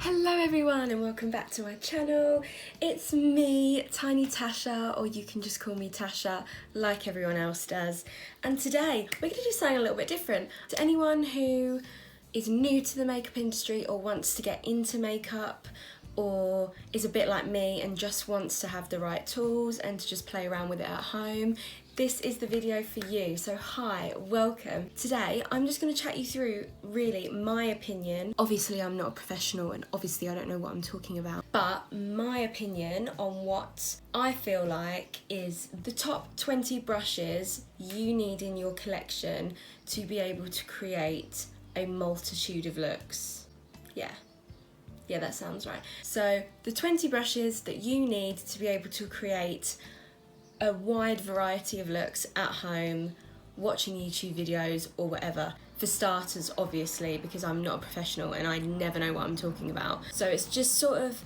Hello everyone and welcome back to my channel. It's me, TinieTashaa, or you can just call me Tasha like everyone else does. And today we're going to do something a little bit different. To anyone who is new to the makeup industry or wants to get into makeup or is a bit like me and just wants to have the right tools and to just play around with it at home, this is the video for you. So hi, welcome. Today I'm just going to chat you through really my opinion. Obviously I'm not a professional and obviously I don't know what I'm talking about, but my opinion on what I feel like is the top 20 brushes you need in your collection to be able to create a multitude of looks. Yeah, that sounds right. So the 20 brushes that you need to be able to create a wide variety of looks at home, watching YouTube videos or whatever. For starters, obviously, because I'm not a professional and I never know what I'm talking about. So it's just sort of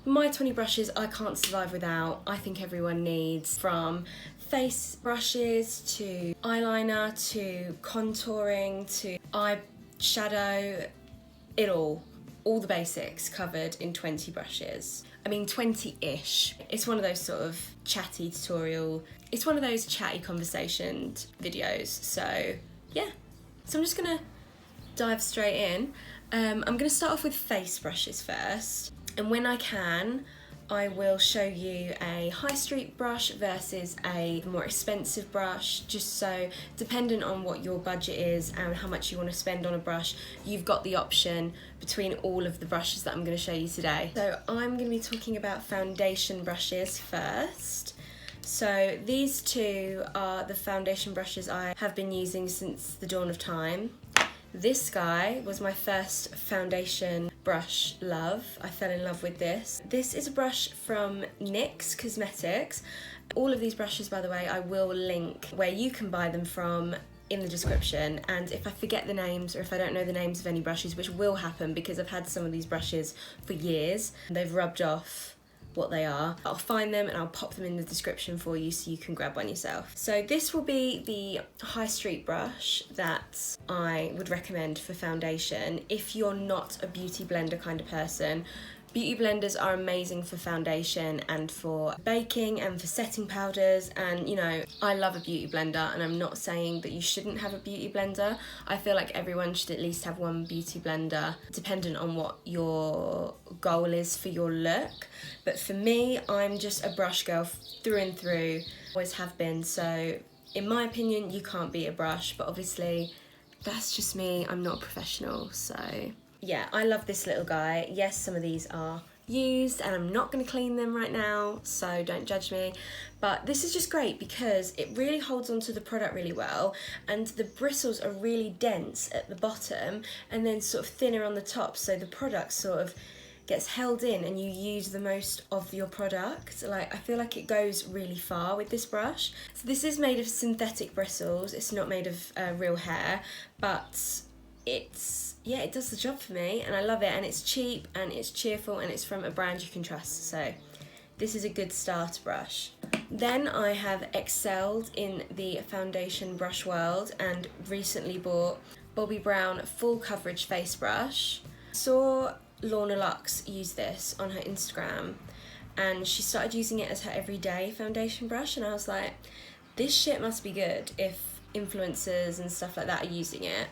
my 20 brushes I can't survive without. I think everyone needs, from face brushes to eyeliner to contouring to eyeshadow, it all the basics covered in 20 brushes. I mean 20-ish. It's one of those sort of chatty tutorial, it's one of those chatty conversation videos. So yeah, so I'm just gonna dive straight in. I'm gonna start off with face brushes first, and when I can I will show you a high street brush versus a more expensive brush, just so dependent on what your budget is and how much you want to spend on a brush, you've got the option between all of the brushes that I'm going to show you today. So I'm going to be talking about foundation brushes first. So these two are the foundation brushes I have been using since the dawn of time. This guy was my first foundation brush love. I fell in love with this. This is a brush from NYX Cosmetics. All of these brushes, by the way, I will link where you can buy them from in the description, and if I forget the names or if I don't know the names of any brushes, which will happen because I've had some of these brushes for years, they've rubbed off what they are, I'll find them and I'll pop them in the description for you so you can grab one yourself. So this will be the high street brush that I would recommend for foundation if you're not a beauty blender kind of person. Beauty blenders are amazing for foundation and for baking and for setting powders, and you know, I love a beauty blender and I'm not saying that you shouldn't have a beauty blender. I feel like everyone should at least have one beauty blender dependent on what your goal is for your look. But for me, I'm just a brush girl through and through, always have been, so in my opinion you can't beat a brush, but obviously that's just me, I'm not a professional. So yeah, I love this little guy. Yes, some of these are used and I'm not going to clean them right now, so don't judge me. But this is just great because it really holds onto the product really well, and the bristles are really dense at the bottom and then sort of thinner on the top, so the product sort of gets held in and you use the most of your product. Like, I feel like it goes really far with this brush. So this is made of synthetic bristles, it's not made of real hair, but yeah, it does the job for me and I love it, and it's cheap and it's cheerful and it's from a brand you can trust, so this is a good starter brush. Then I have excelled in the foundation brush world and recently bought Bobbi Brown full coverage face brush. Saw Lorna Luxe use this on her Instagram and she started using it as her everyday foundation brush, and I was like, this shit must be good if influencers and stuff like that are using it.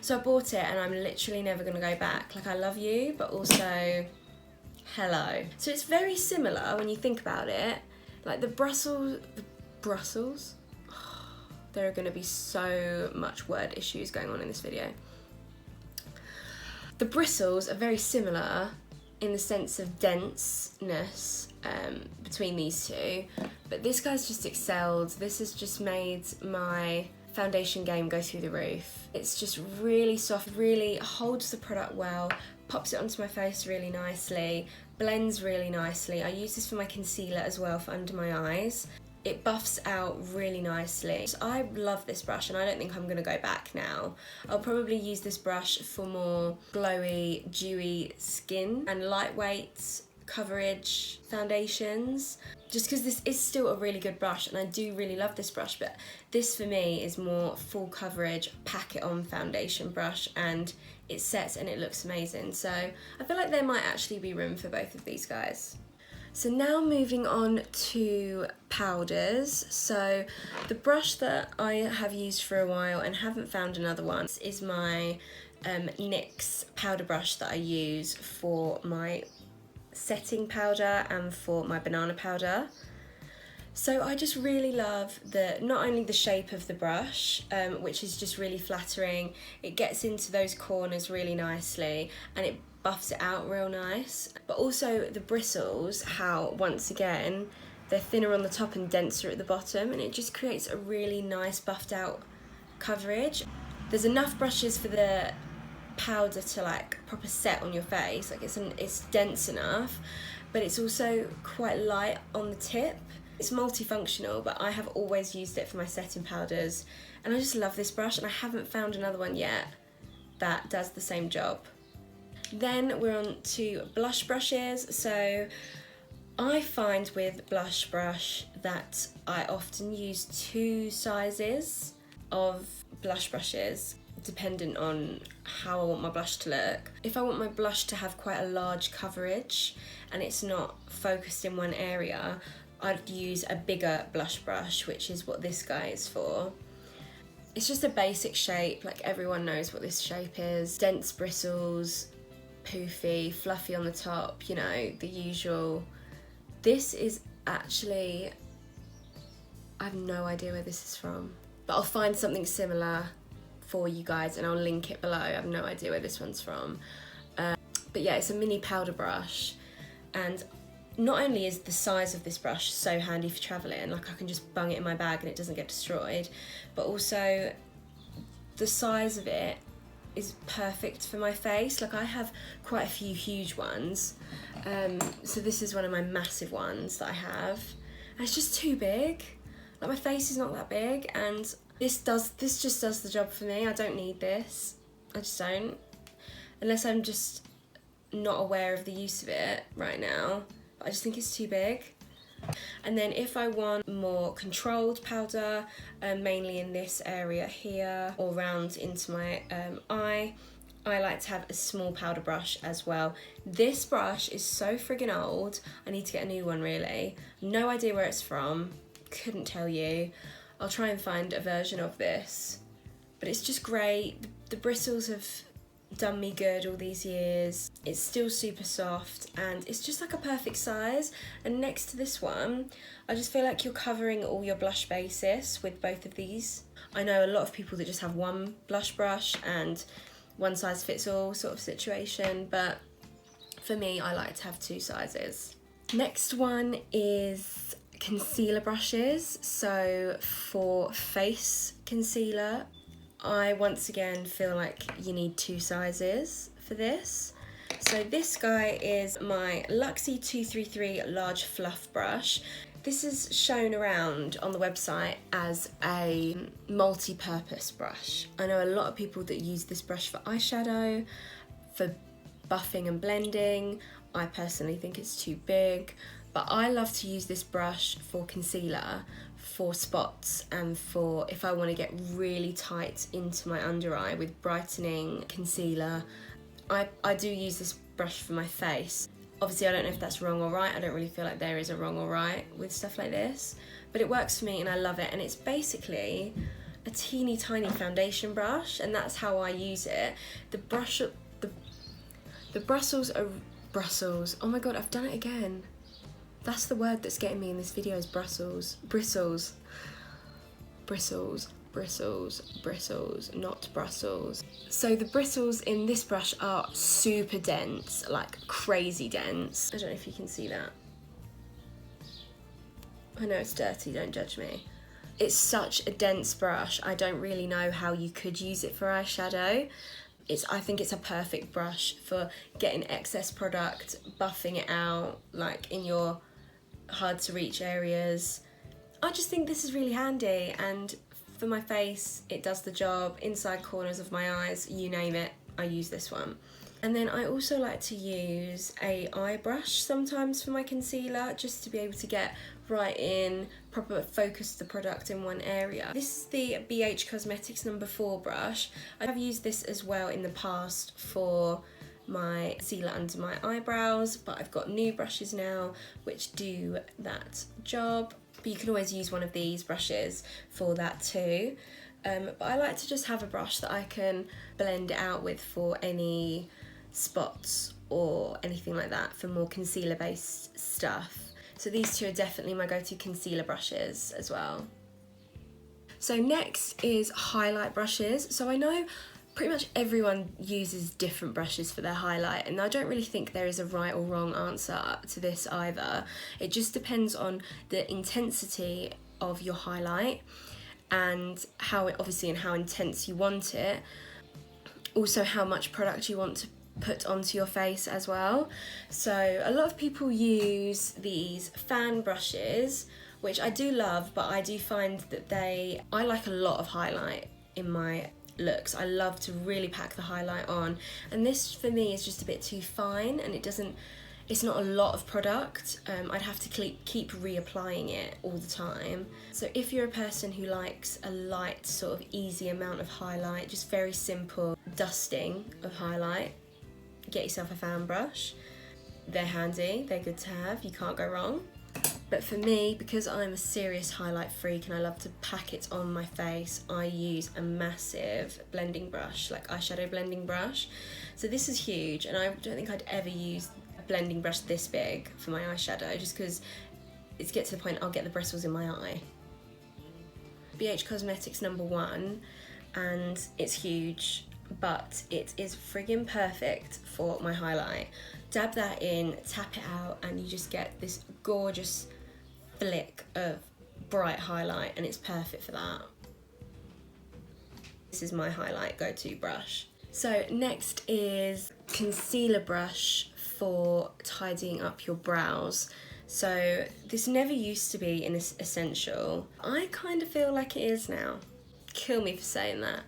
So I bought it and I'm literally never going to go back. Like, I love you, but also hello. So it's very similar when you think about it. Like the Brussels, there are going to be so much word issues going on in this video. The bristles are very similar in the sense of denseness between these two, but this guy's just excelled. This has just made my foundation game go through the roof. It's just really soft, really holds the product well, pops it onto my face really nicely, blends really nicely. I use this for my concealer as well for under my eyes. It buffs out really nicely. So I love this brush and I don't think I'm gonna go back now. I'll probably use this brush for more glowy, dewy skin and lightweight coverage foundations, just because this is still a really good brush and I do really love this brush, but this for me is more full coverage, pack it on foundation brush, and it sets and it looks amazing. So I feel like there might actually be room for both of these guys. So now moving on to powders. So the brush that I have used for a while and haven't found another one is my NYX powder brush that I use for my setting powder and for my banana powder. So I just really love not only the shape of the brush, which is just really flattering, it gets into those corners really nicely and it buffs it out real nice, but also the bristles, how once again they're thinner on the top and denser at the bottom, and it just creates a really nice buffed out coverage. There's enough brushes for the powder to like proper set on your face, like it's dense enough, but it's also quite light on the tip. It's multifunctional, but I have always used it for my setting powders and I just love this brush, and I haven't found another one yet that does the same job. Then we're on to blush brushes. So I find with blush brush that I often use 2 sizes of blush brushes dependent on how I want my blush to look. If I want my blush to have quite a large coverage and it's not focused in one area, I'd use a bigger blush brush, which is what this guy is for. It's just a basic shape, like everyone knows what this shape is. Dense bristles, poofy, fluffy on the top, you know, the usual. This is actually, I have no idea where this is from, but I'll find something similar for you guys and I'll link it below. I have no idea where this one's from. But yeah, it's a mini powder brush, and not only is the size of this brush so handy for traveling, like I can just bung it in my bag and it doesn't get destroyed, but also the size of it is perfect for my face. Like I have quite a few huge ones, so this is one of my massive ones that I have, and it's just too big. Like my face is not that big, and this just does the job for me. I don't need this, I just don't, unless I'm just not aware of the use of it right now. But I just think it's too big. And then if I want more controlled powder, mainly in this area here or round into my eye, I like to have a small powder brush as well. This brush is so friggin' old, I need to get a new one really. No idea where it's from, couldn't tell you. I'll try and find a version of this, but it's just great. The bristles have done me good all these years. It's still super soft and it's just like a perfect size. And next to this one, I just feel like you're covering all your blush bases with both of these. I know a lot of people that just have one blush brush and one size fits all sort of situation, but for me, I like to have 2 sizes. Next one is concealer brushes. So for face concealer, I once again feel like you need 2 sizes for this. So this guy is my Luxie 233 large fluff brush. This is shown around on the website as a multi-purpose brush. I know a lot of people that use this brush for eyeshadow, for buffing and blending. I personally think it's too big, but I love to use this brush for concealer, for spots, and for if I want to get really tight into my under eye with brightening concealer. I do use this brush for my face. Obviously I don't know if that's wrong or right. I don't really feel like there is a wrong or right with stuff like this, but it works for me and I love it. And it's basically a teeny tiny foundation brush, and that's how I use it. The bristles are Brussels. Oh my god, I've done it again. That's the word that's getting me in this video, is Brussels. Bristles. Bristles. Bristles. Bristles, not Brussels. So the bristles in this brush are super dense, like crazy dense. I don't know if you can see that. I know it's dirty, don't judge me. It's such a dense brush, I don't really know how you could use it for eyeshadow. I think it's a perfect brush for getting excess product, buffing it out, like in your hard to reach areas. I just think this is really handy, and for my face it does the job. Inside corners of my eyes, you name it, I use this one. And then I also like to use a eye brush sometimes for my concealer, just to be able to get right in, proper focus the product in one area. This is the BH Cosmetics number 4 brush. I have used this as well in the past for my concealer under my eyebrows, but I've got new brushes now which do that job. But you can always use one of these brushes for that too. But I like to just have a brush that I can blend it out with for any spots or anything like that, for more concealer based stuff. So these two are definitely my go-to concealer brushes as well. So next is highlight brushes. So I know pretty much everyone uses different brushes for their highlight, and I don't really think there is a right or wrong answer to this either. It just depends on the intensity of your highlight and how intense you want it. Also how much product you want to put onto your face as well. So a lot of people use these fan brushes, which I do love, but I do find that I like a lot of highlight in my looks. I love to really pack the highlight on, and this for me is just a bit too fine, and it's not a lot of product. I'd have to keep reapplying it all the time. So if you're a person who likes a light, sort of easy amount of highlight, just very simple dusting of highlight, get yourself a fan brush. They're handy, they're good to have, you can't go wrong. But for me, because I'm a serious highlight freak and I love to pack it on my face, I use a massive blending brush, like eyeshadow blending brush. So this is huge, and I don't think I'd ever use a blending brush this big for my eyeshadow, just because it's get to the point I'll get the bristles in my eye. BH Cosmetics number 1, and it's huge, but it is friggin' perfect for my highlight. Dab that in, tap it out, and you just get this gorgeous flick of bright highlight, and it's perfect for that. This is my highlight go-to brush. So next is concealer brush for tidying up your brows. So this never used to be an essential. I kind of feel like it is now. Kill me for saying that.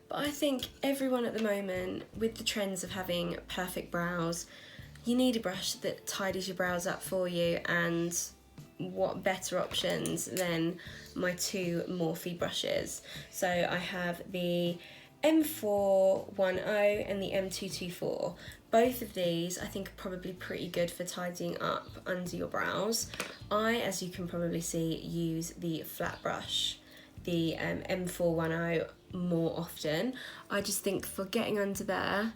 But I think everyone at the moment, with the trends of having perfect brows, you need a brush that tidies your brows up for you, and what better options than my 2 Morphe brushes. So I have the M410 and the M224. Both of these I think are probably pretty good for tidying up under your brows. I, as you can probably see, use the flat brush, the M410, more often. I just think for getting under there,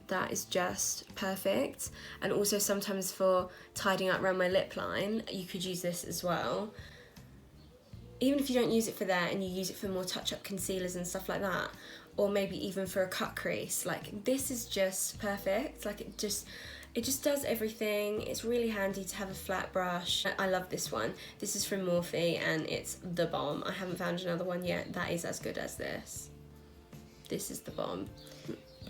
that is just perfect. And also sometimes for tidying up around my lip line, you could use this as well. Even if you don't use it for there and you use it for more touch-up concealers and stuff like that, or maybe even for a cut crease, like this is just perfect. Like it just does everything. It's really handy to have a flat brush. I love this one. This is from Morphe and it's the bomb. I haven't found another one yet that is as good as this. This is the bomb.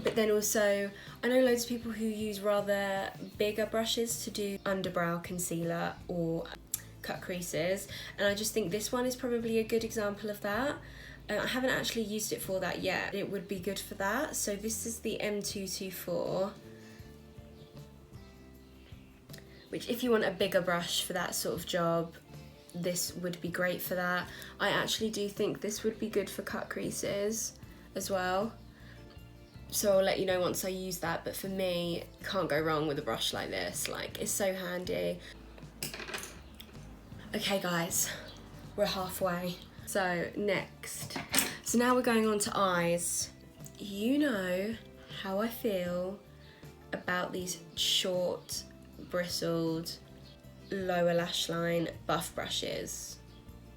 But then also, I know loads of people who use rather bigger brushes to do underbrow concealer or cut creases, and I just think this one is probably a good example of that. I haven't actually used it for that yet. It would be good for that. So this is the M224, which if you want a bigger brush for that sort of job, this would be great for that. I actually do think this would be good for cut creases as well. So I'll let you know once I use that, but for me, can't go wrong with a brush like this. Like, it's so handy. Okay guys, we're halfway. So next, so now we're going on to eyes. You know how I feel about these short, bristled, lower lash line buff brushes.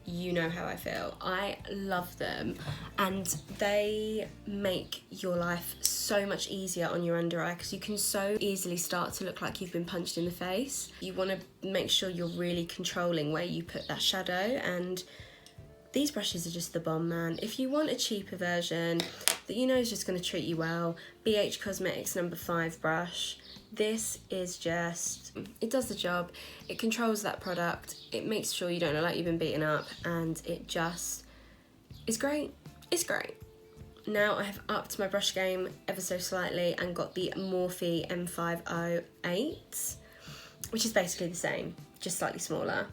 You know how I feel. I love them, and they make your life so much easier on your under eye, because you can so easily start to look like you've been punched in the face. You want to make sure you're really controlling where you put that shadow, and these brushes are just the bomb, man. If you want a cheaper version that you know is just going to treat you well, BH Cosmetics number 5 brush. This is just, it does the job. It controls that product. It makes sure you don't look like you've been beaten up, and it just is great. It's great. now I have upped my brush game ever so slightly and got the Morphe M508, which is basically the same, just slightly smaller.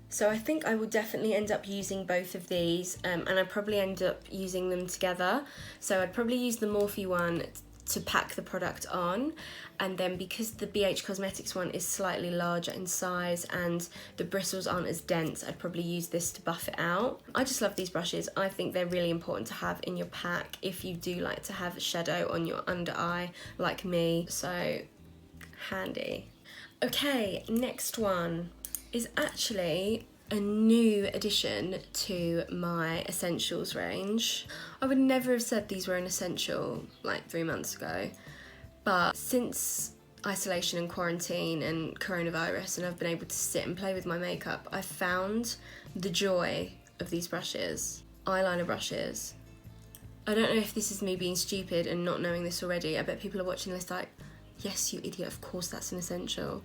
So I think I will definitely end up using both of these, and I probably end up using them together. So I'd probably use the Morphe one to pack the product on, and then because the BH Cosmetics one is slightly larger in size and the bristles aren't as dense, I'd probably use this to buff it out. I just love these brushes. I think they're really important to have in your pack if you do like to have a shadow on your under eye like me, so handy. Okay, next one is actually a new addition to my essentials range. I would never have said these were an essential like 3 months ago, but since isolation and quarantine and coronavirus and I've been able to sit and play with my makeup, I've found the joy of these brushes. Eyeliner brushes. I don't know if this is me being stupid and not knowing this already. I bet people are watching this like, yes you idiot, of course that's an essential.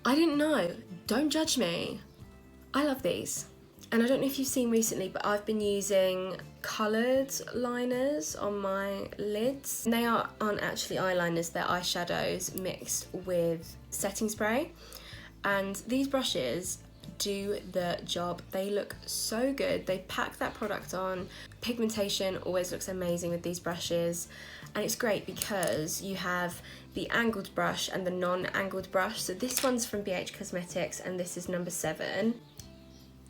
I didn't know, don't judge me. I love these, and I don't know if you've seen recently, but I've been using coloured liners on my lids. And they aren't actually eyeliners, they're eyeshadows mixed with setting spray. And these brushes do the job. They look so good. They pack that product on. Pigmentation always looks amazing with these brushes. And it's great because you have the angled brush and the non-angled brush. So this one's from BH Cosmetics and this is number 7.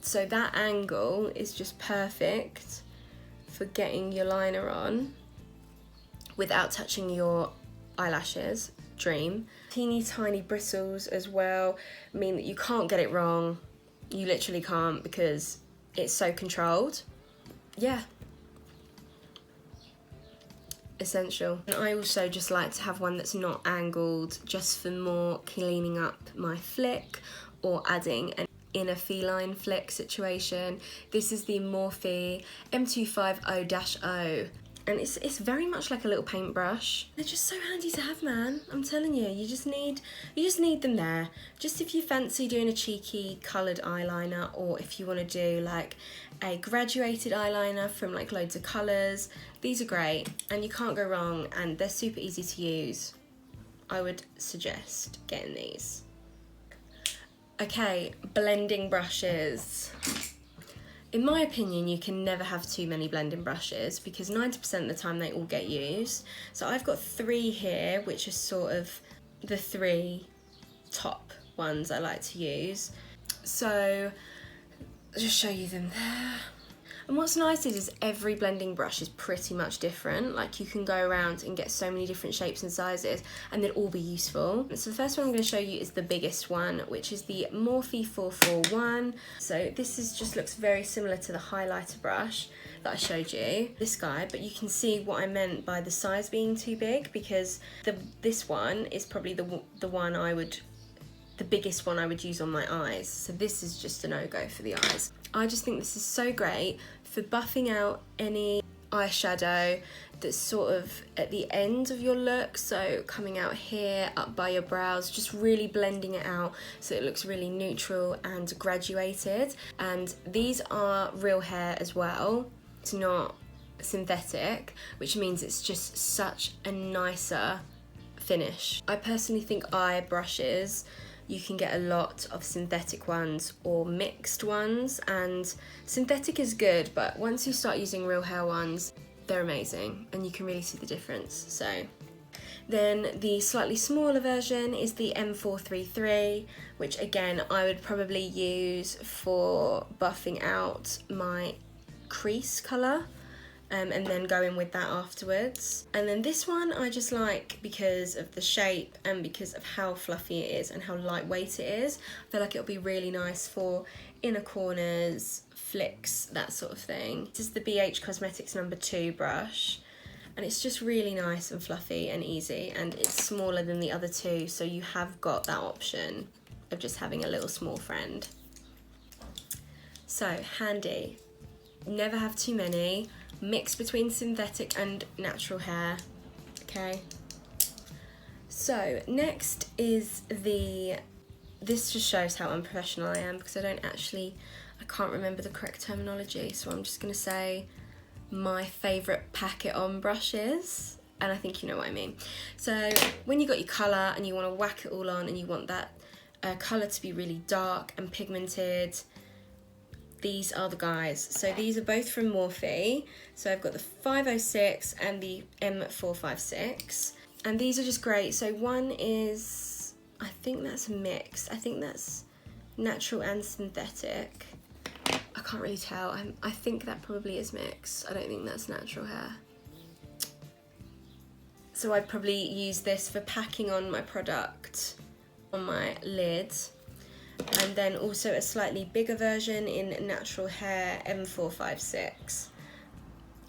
So that angle is just perfect for getting your liner on without touching your eyelashes. Dream. Teeny tiny bristles as well mean that you can't get it wrong. You literally can't because it's so controlled. Yeah. Essential. And I also just like to have one that's not angled, just for more cleaning up my flick or adding an inner feline flick situation. This is the Morphe M250-0, and it's very much like a little paintbrush. They're just so handy to have, man. I'm telling you, you just need them there. Just if you fancy doing a cheeky coloured eyeliner, or if you want to do like a graduated eyeliner from like loads of colours, these are great and you can't go wrong, and they're super easy to use. I would suggest getting these. Okay, blending brushes. In my opinion, you can never have too many blending brushes because 90% of the time they all get used. So I've got 3 here, which are sort of the 3 top ones I like to use. So I'll just show you them there. And what's nice is every blending brush is pretty much different. Like you can go around and get so many different shapes and sizes and they'll all be useful. So the first one I'm going to show you is the biggest one, which is the Morphe 441. So this just looks very similar to the highlighter brush that I showed you, this guy, but you can see what I meant by the size being too big, because this one is probably the biggest one I would use on my eyes. So this is just a no-go for the eyes. I just think this is so great for buffing out any eyeshadow that's sort of at the end of your look, so coming out here, up by your brows, just really blending it out so it looks really neutral and graduated. And these are real hair as well, it's not synthetic, which means it's just such a nicer finish. I personally think eye brushes, you can get a lot of synthetic ones or mixed ones, and synthetic is good, but once you start using real hair ones, they're amazing and you can really see the difference. So then the slightly smaller version is the M433, which again I would probably use for buffing out my crease colour. And then go in with that afterwards. And then this one I just like because of the shape and because of how fluffy it is and how lightweight it is. I feel like it'll be really nice for inner corners, flicks, that sort of thing. This is the BH Cosmetics number 2 brush, and it's just really nice and fluffy and easy, and it's smaller than the other 2, so you have got that option of just having a little small friend. So handy. Never have too many. Mix between synthetic and natural hair, okay? So next is this just shows how unprofessional I am because I can't remember the correct terminology, so I'm just gonna say my favourite packet on brushes, and I think you know what I mean. So when you got your colour and you want to whack it all on and you want that colour to be really dark and pigmented, these are the guys. So these are both from Morphe. So I've got the 506 and the M456, and these are just great. So one is, I think that's mixed. I think that's natural and synthetic. I can't really tell. I think that probably is mixed. I don't think that's natural hair. So I'd probably use this for packing on my product on my lid. And then also a slightly bigger version in natural hair M456,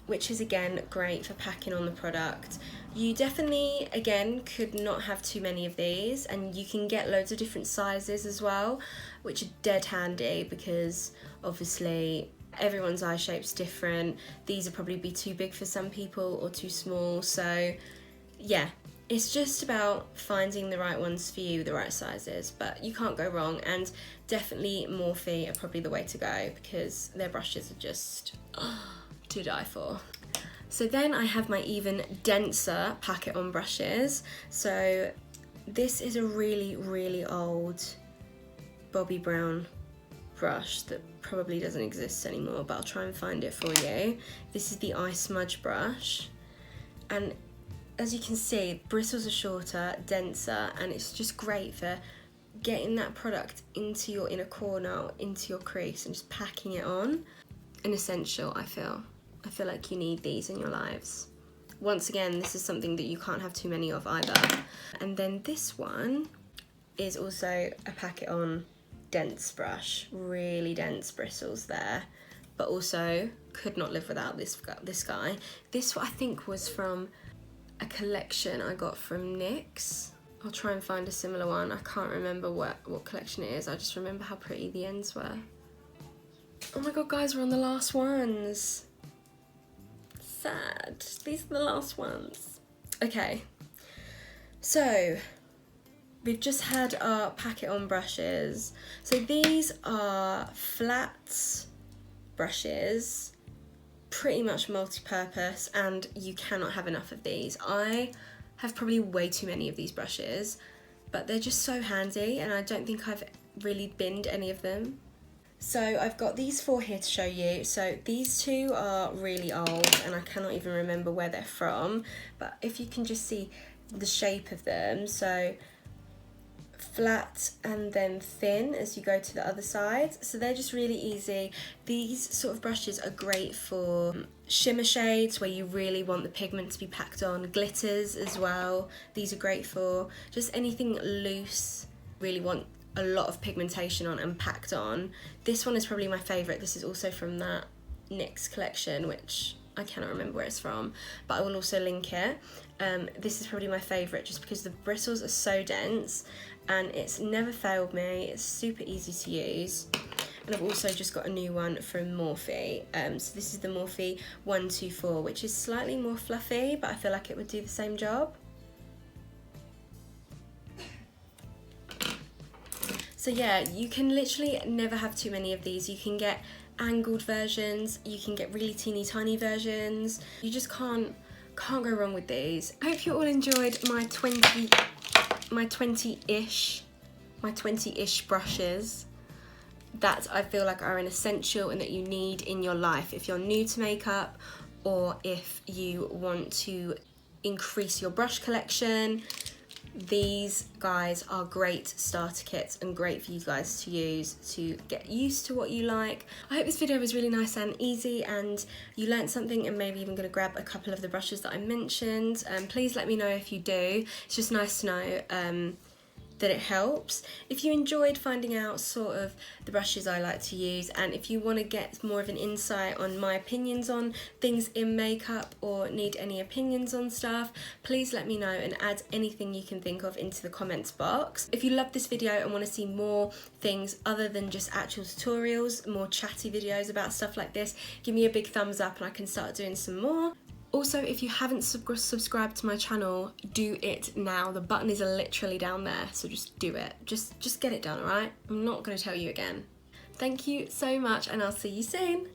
which is again great for packing on the product. You definitely, again, could not have too many of these, and you can get loads of different sizes as well, which are dead handy because obviously everyone's eye shape's different. These would probably be too big for some people or too small, so yeah, it's just about finding the right ones for you, the right sizes, but you can't go wrong, and definitely Morphe are probably the way to go because their brushes are just to die for. So then I have my even denser packet on brushes. So this is a really, really old Bobbi Brown brush that probably doesn't exist anymore, but I'll try and find it for you. This is the SMUDGE brush, and as you can see, bristles are shorter, denser, and it's just great for getting that product into your inner corner or into your crease and just packing it on. An essential, I feel. I feel like you need these in your lives. Once again, this is something that you can't have too many of either. And then this one is also a packet on dense brush, really dense bristles there, but also could not live without this guy. This I think was from a collection I got from NYX. I'll try and find a similar one. I can't remember what collection it is. I just remember how pretty the ends were. Oh my god, guys, we're on the last ones. Sad. These are the last ones. Okay, so we've just had our packet on brushes. So these are flat brushes, pretty much multi-purpose, and you cannot have enough of these. I have probably way too many of these brushes, but they're just so handy, and I don't think I've really binned any of them. So I've got these 4 here to show you. So these 2 are really old and I cannot even remember where they're from, but if you can just see the shape of them, so flat and then thin as you go to the other side, so they're just really easy. These sort of brushes are great for shimmer shades where you really want the pigment to be packed on, glitters as well. These are great for just anything loose, really want a lot of pigmentation on and packed on. This one is probably my favourite. This is also from that NYX collection, which I cannot remember where it's from, but I will also link it. This is probably my favourite just because the bristles are so dense and it's never failed me. It's super easy to use. And I've also just got a new one from Morphe. So this is the Morphe 124, which is slightly more fluffy, but I feel like it would do the same job. So yeah, you can literally never have too many of these. You can get angled versions, you can get really teeny tiny versions. You just can't go wrong with these. I hope you all enjoyed my 20-ish brushes that I feel like are an essential and that you need in your life if you're new to makeup, or if you want to increase your brush collection. These guys are great starter kits and great for you guys to use to get used to what you like. I hope this video was really nice and easy and you learned something, and maybe even going to grab a couple of the brushes that I mentioned. Please let me know if you do. It's just nice to know that it helps. If you enjoyed finding out sort of the brushes I like to use, and if you want to get more of an insight on my opinions on things in makeup or need any opinions on stuff, please let me know and add anything you can think of into the comments box. If you love this video and want to see more things other than just actual tutorials, more chatty videos about stuff like this, give me a big thumbs up and I can start doing some more. Also, if you haven't subscribed to my channel, do it now. The button is literally down there, so just do it. Just get it done, alright? I'm not going to tell you again. Thank you so much and I'll see you soon.